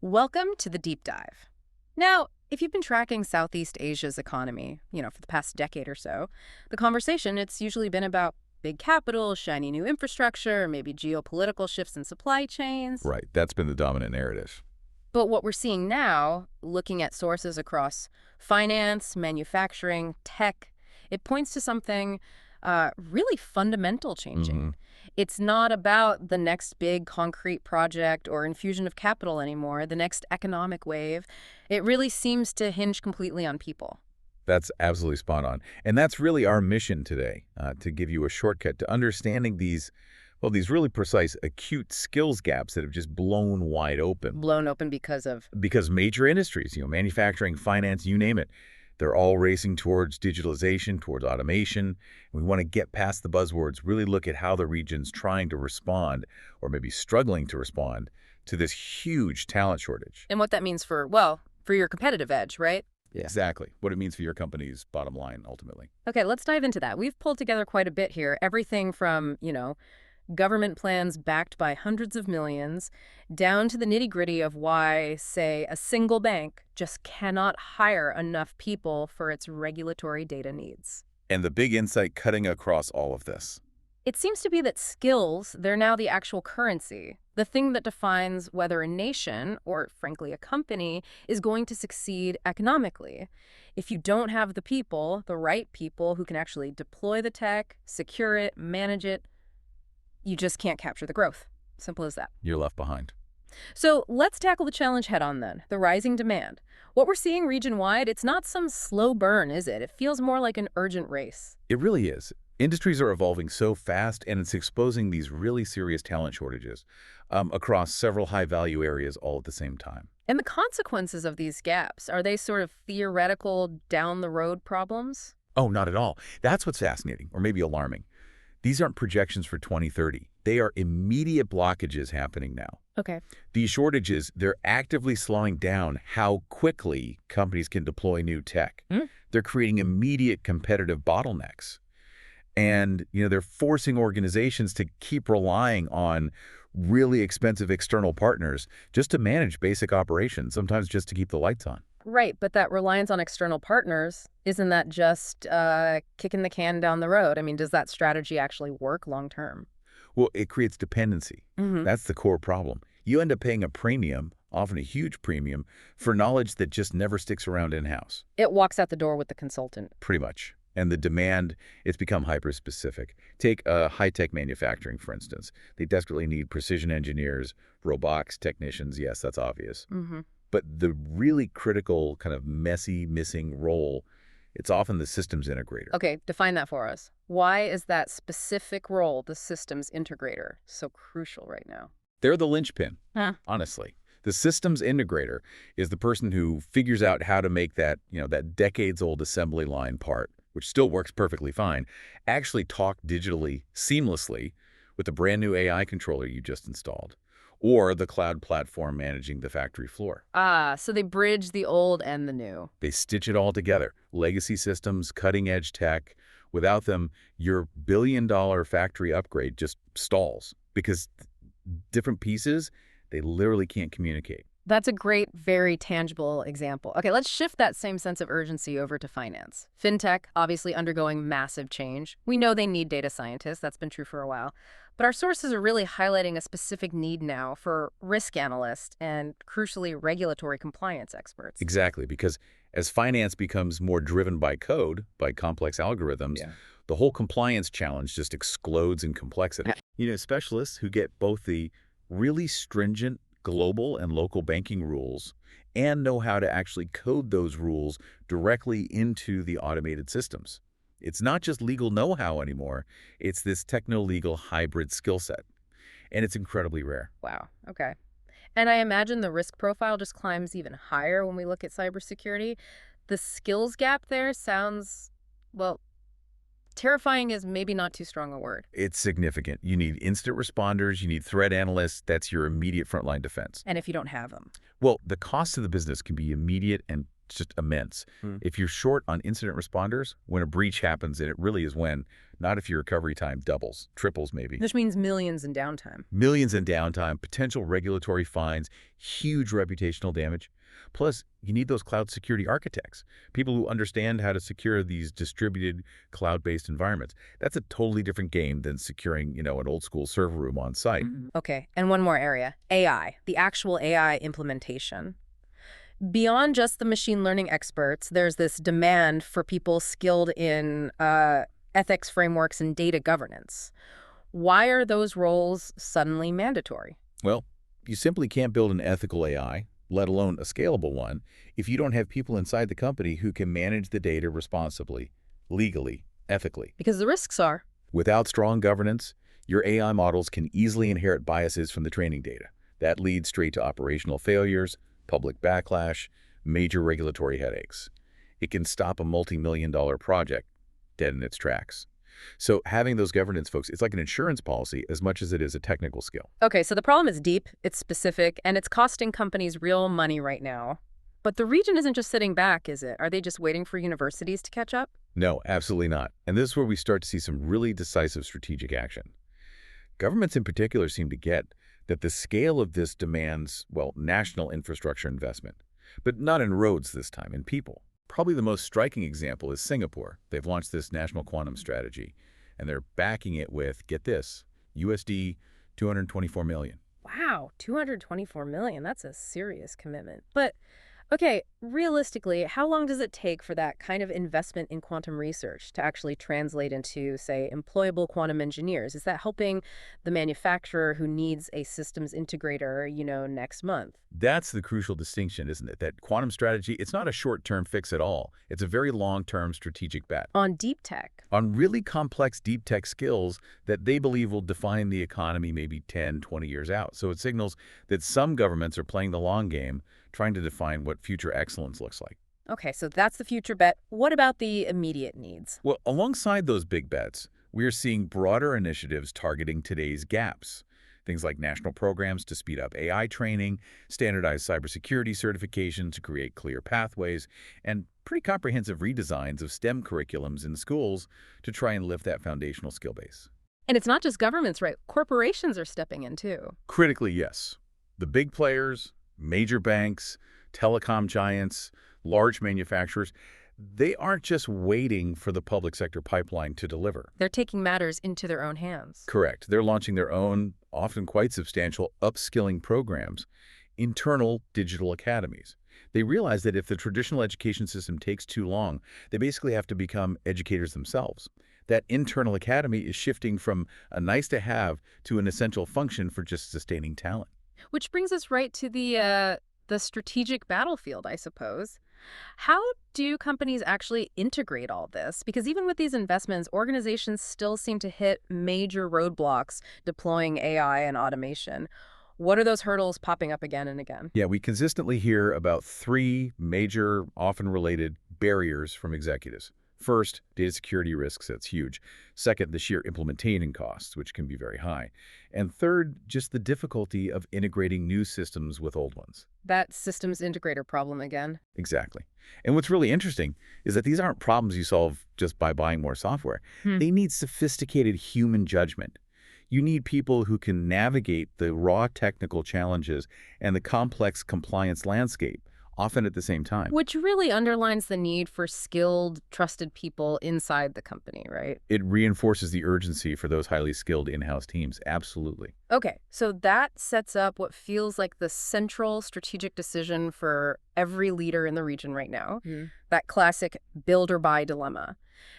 Welcome to the deep dive. Now, if you've been tracking Southeast Asia's economy, for the past decade or so, the conversation, it's usually been about big capital, shiny new infrastructure, maybe geopolitical shifts in supply chains. Right. That's been the dominant narrative. But what we're seeing now, looking at sources across finance, manufacturing, tech, it points to something really fundamental changing. It's not about the next big concrete project or infusion of capital anymore, the next economic wave. It really seems to hinge completely on people. That's absolutely spot on. And that's really our mission today, to give you a shortcut to understanding these really precise, acute skills gaps that have just blown wide open. Blown open because of... Because major industries, manufacturing, finance, you name it, they're all racing towards digitalization, towards automation. We want to get past the buzzwords, really look at how the region's trying to respond, or maybe struggling to respond, to this huge talent shortage. And what that means for your competitive edge, right? Yeah. Exactly. What it means for your company's bottom line, ultimately. Okay, let's dive into that. We've pulled together quite a bit here. Everything from, government plans backed by hundreds of millions, down to the nitty-gritty of why, say, a single bank just cannot hire enough people for its regulatory data needs. And the big insight cutting across all of this. It seems to be that skills, they're now the actual currency, the thing that defines whether a nation, or frankly a company, is going to succeed economically. If you don't have the right people who can actually deploy the tech, secure it, manage it, you just can't capture the growth. Simple as that. You're left behind. So let's tackle the challenge head on then, the rising demand. What we're seeing region-wide, it's not some slow burn, is it? It feels more like an urgent race. It really is. Industries are evolving so fast, and it's exposing these really serious talent shortages across several high-value areas all at the same time. And the consequences of these gaps, are they sort of theoretical, down-the-road problems? Oh, not at all. That's what's fascinating, or maybe alarming. These aren't projections for 2030. They are immediate blockages happening now. Okay. These shortages, they're actively slowing down how quickly companies can deploy new tech. They're creating immediate competitive bottlenecks. And, they're forcing organizations to keep relying on really expensive external partners just to manage basic operations, sometimes just to keep the lights on. Right, but that reliance on external partners, isn't that just kicking the can down the road? I mean, does that strategy actually work long term? Well, it creates dependency. That's the core problem. You end up paying a premium, often a huge premium, for knowledge that just never sticks around in-house. It walks out the door with the consultant. Pretty much. And the demand, it's become hyper-specific. Take high-tech manufacturing, for instance. They desperately need precision engineers, robotics technicians. Yes, that's obvious. But the really critical, kind of messy, missing role, it's often the systems integrator. Okay, define that for us. Why is that specific role, the systems integrator, so crucial right now? They're the linchpin, honestly. The systems integrator is the person who figures out how to make that, that decades-old assembly line part, which still works perfectly fine, actually talk digitally, seamlessly with the brand new AI controller you just installed, or the cloud platform managing the factory floor. So they bridge the old and the new. They stitch it all together. Legacy systems, cutting-edge tech. Without them, your billion-dollar factory upgrade just stalls because different pieces, they literally can't communicate. That's a great, very tangible example. Okay, let's shift that same sense of urgency over to finance. Fintech, obviously undergoing massive change. We know they need data scientists. That's been true for a while. But our sources are really highlighting a specific need now for risk analysts and, crucially, regulatory compliance experts. Exactly, because as finance becomes more driven by code, by complex algorithms, the whole compliance challenge just explodes in complexity. Specialists who get both the really stringent global and local banking rules and know how to actually code those rules directly into the automated systems. It's not just legal know-how anymore. It's this techno-legal hybrid skill set. And it's incredibly rare. Wow. Okay. And I imagine the risk profile just climbs even higher when we look at cybersecurity. The skills gap there sounds, terrifying is maybe not too strong a word. It's significant. You need instant responders. You need threat analysts. That's your immediate frontline defense. And if you don't have them? Well, the cost to the business can be immediate and It's just immense. If you're short on incident responders, when a breach happens, and it really is when, not if your recovery time doubles, triples maybe. Which means millions in downtime. Millions in downtime, potential regulatory fines, huge reputational damage. Plus, you need those cloud security architects, people who understand how to secure these distributed cloud-based environments. That's a totally different game than securing, an old school server room on site. Okay, and one more area, AI, the actual AI implementation. Beyond just the machine learning experts, there's this demand for people skilled in ethics frameworks and data governance. Why are those roles suddenly mandatory? Well, you simply can't build an ethical AI, let alone a scalable one, if you don't have people inside the company who can manage the data responsibly, legally, ethically. Because the risks are. Without strong governance, your AI models can easily inherit biases from the training data. That leads straight to operational failures, public backlash, major regulatory headaches. It can stop a multi-million-dollar project dead in its tracks. So having those governance folks, it's like an insurance policy as much as it is a technical skill. Okay, so the problem is deep, it's specific, and it's costing companies real money right now. But the region isn't just sitting back, is it? Are they just waiting for universities to catch up? No, absolutely not. And this is where we start to see some really decisive strategic action. Governments in particular seem to get that the scale of this demands, well, national infrastructure investment. But not in roads this time, in people. Probably the most striking example is Singapore. They've launched this national quantum strategy, and they're backing it with, get this, USD 224 million. Wow, 224 million. That's a serious commitment. But, okay, realistically, how long does it take for that kind of investment in quantum research to actually translate into, say, employable quantum engineers? Is that helping the manufacturer who needs a systems integrator, next month? That's the crucial distinction, isn't it? That quantum strategy, it's not a short-term fix at all. It's a very long-term strategic bet. On deep tech. On really complex deep tech skills that they believe will define the economy maybe 10, 20 years out. So it signals that some governments are playing the long game, trying to define what future excellence looks like. Okay, so that's the future bet. What about the immediate needs? Well, alongside those big bets, we are seeing broader initiatives targeting today's gaps. Things like national programs to speed up AI training, standardized cybersecurity certification to create clear pathways, and pretty comprehensive redesigns of STEM curriculums in schools to try and lift that foundational skill base. And it's not just governments, right? Corporations are stepping in, too. Critically, yes. The big players, major banks, telecom giants, large manufacturers, they aren't just waiting for the public sector pipeline to deliver. They're taking matters into their own hands. Correct. They're launching their own, often quite substantial, upskilling programs, internal digital academies. They realize that if the traditional education system takes too long, they basically have to become educators themselves. That internal academy is shifting from a nice-to-have to an essential function for just sustaining talent. Which brings us right to the strategic battlefield, I suppose. How do companies actually integrate all this? Because even with these investments, organizations still seem to hit major roadblocks deploying AI and automation. What are those hurdles popping up again and again? Yeah, we consistently hear about three major, often related barriers from executives. First, data security risks, that's huge. Second, the sheer implementation costs, which can be very high. And third, just the difficulty of integrating new systems with old ones. That systems integrator problem again. Exactly. And what's really interesting is that these aren't problems you solve just by buying more software. They need sophisticated human judgment. You need people who can navigate the raw technical challenges and the complex compliance landscape, often at the same time. Which really underlines the need for skilled, trusted people inside the company, right? It reinforces the urgency for those highly skilled in-house teams. Absolutely. Okay, so that sets up what feels like the central strategic decision for every leader in the region right now. That classic build or buy dilemma.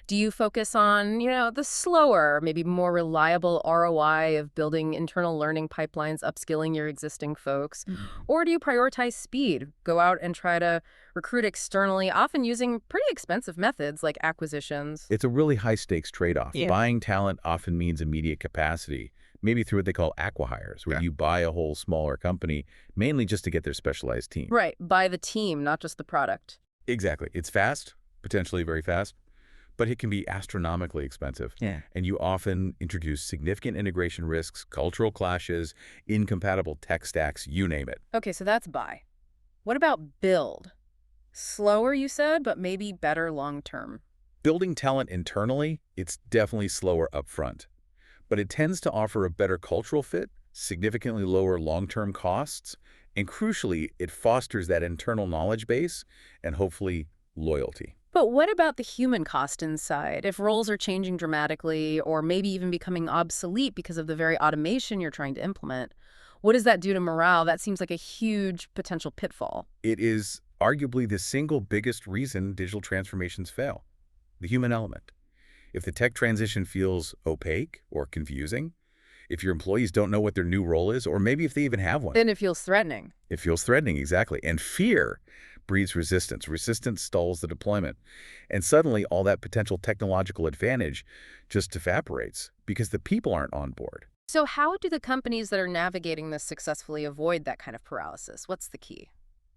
Do you focus on, the slower, maybe more reliable ROI of building internal learning pipelines, upskilling your existing folks? Or do you prioritize speed, go out and try to recruit externally, often using pretty expensive methods like acquisitions? It's a really high-stakes trade-off. Yeah. Buying talent often means immediate capacity, maybe through what they call acqui-hires, where you buy a whole smaller company, mainly just to get their specialized team. Right, buy the team, not just the product. Exactly. It's fast, potentially very fast, but it can be astronomically expensive. Yeah. And you often introduce significant integration risks, cultural clashes, incompatible tech stacks, you name it. Okay, so that's buy. What about build? Slower, you said, but maybe better long term. Building talent internally, it's definitely slower upfront, but it tends to offer a better cultural fit, significantly lower long-term costs, and crucially, it fosters that internal knowledge base and hopefully loyalty. But what about the human cost inside? If roles are changing dramatically or maybe even becoming obsolete because of the very automation you're trying to implement, what does that do to morale? That seems like a huge potential pitfall. It is arguably the single biggest reason digital transformations fail, the human element. If the tech transition feels opaque or confusing, if your employees don't know what their new role is, or maybe if they even have one, Then it feels threatening. it feels threatening, exactly. And fear breeds resistance. Resistance stalls the deployment. And suddenly, all that potential technological advantage just evaporates because the people aren't on board. So how do the companies that are navigating this successfully avoid that kind of paralysis? What's the key?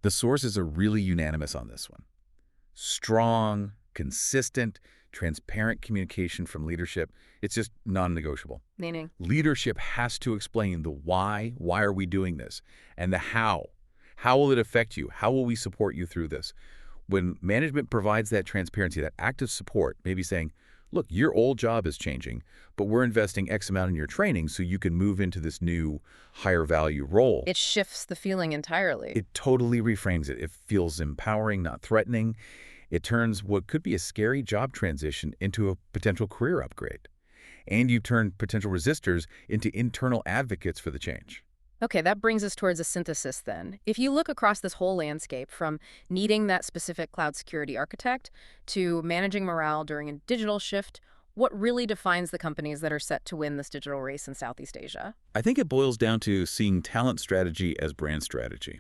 The sources are really unanimous on this one. Strong, consistent, transparent communication from leadership, it's just non-negotiable. Meaning? Leadership has to explain the why are we doing this, and the how. How will it affect you? How will we support you through this? When management provides that transparency, that active support, maybe saying, look, your old job is changing, but we're investing X amount in your training so you can move into this new higher value role. It shifts the feeling entirely. It totally reframes it. It feels empowering, not threatening. It turns what could be a scary job transition into a potential career upgrade. And you turn potential resistors into internal advocates for the change. Okay, that brings us towards a synthesis then. If you look across this whole landscape, from needing that specific cloud security architect to managing morale during a digital shift, what really defines the companies that are set to win this digital race in Southeast Asia? I think it boils down to seeing talent strategy as brand strategy.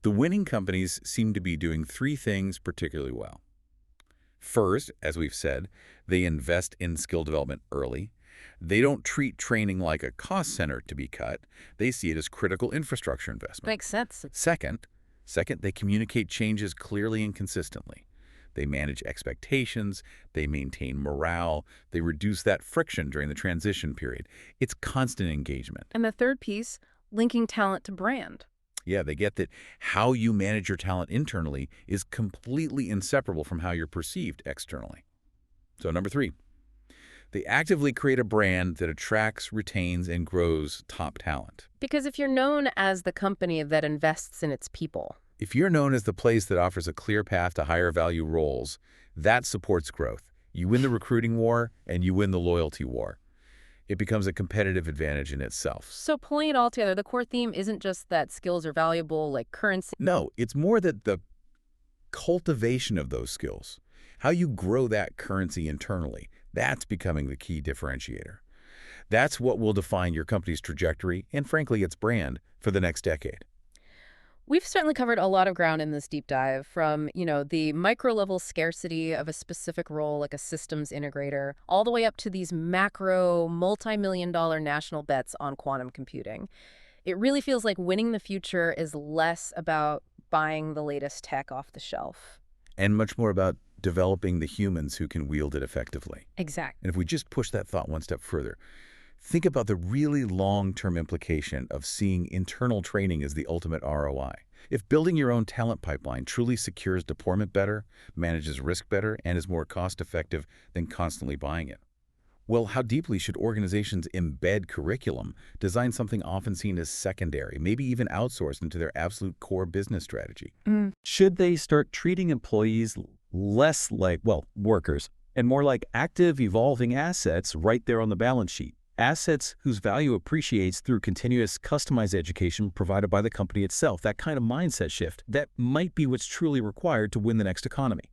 The winning companies seem to be doing three things particularly well. First, as we've said, they invest in skill development early. They don't treat training like a cost center to be cut. They see it as critical infrastructure investment. Makes sense. Second, they communicate changes clearly and consistently. They manage expectations, they maintain morale, they reduce that friction during the transition period. It's constant engagement. And the third piece, linking talent to brand. Yeah, they get that how you manage your talent internally is completely inseparable from how you're perceived externally. So number three, they actively create a brand that attracts, retains, and grows top talent. Because if you're known as the company that invests in its people, If you're known as the place that offers a clear path to higher value roles, that supports growth. You win the recruiting war and you win the loyalty war. It becomes a competitive advantage in itself. so pulling it all together, the core theme isn't just that skills are valuable like currency. No, it's more that the cultivation of those skills, how you grow that currency internally, that's becoming the key differentiator. That's what will define your company's trajectory and, frankly, its brand for the next decade. We've certainly covered a lot of ground in this deep dive, from, the micro-level scarcity of a specific role like a systems integrator, all the way up to these macro, multi-million-dollar national bets on quantum computing. It really feels like winning the future is less about buying the latest tech off the shelf. And much more about developing the humans who can wield it effectively. Exactly. And if we just push that thought one step further, think about the really long-term implication of seeing internal training as the ultimate ROI. If building your own talent pipeline truly secures deployment better, manages risk better, and is more cost-effective than constantly buying it, well, how deeply should organizations embed curriculum, design something often seen as secondary, maybe even outsourced into their absolute core business strategy? Should they start treating employees less like, well, workers, and more like active, evolving assets right there on the balance sheet? Assets whose value appreciates through continuous customized education provided by the company itself. That kind of mindset shift, that might be what's truly required to win the next economy.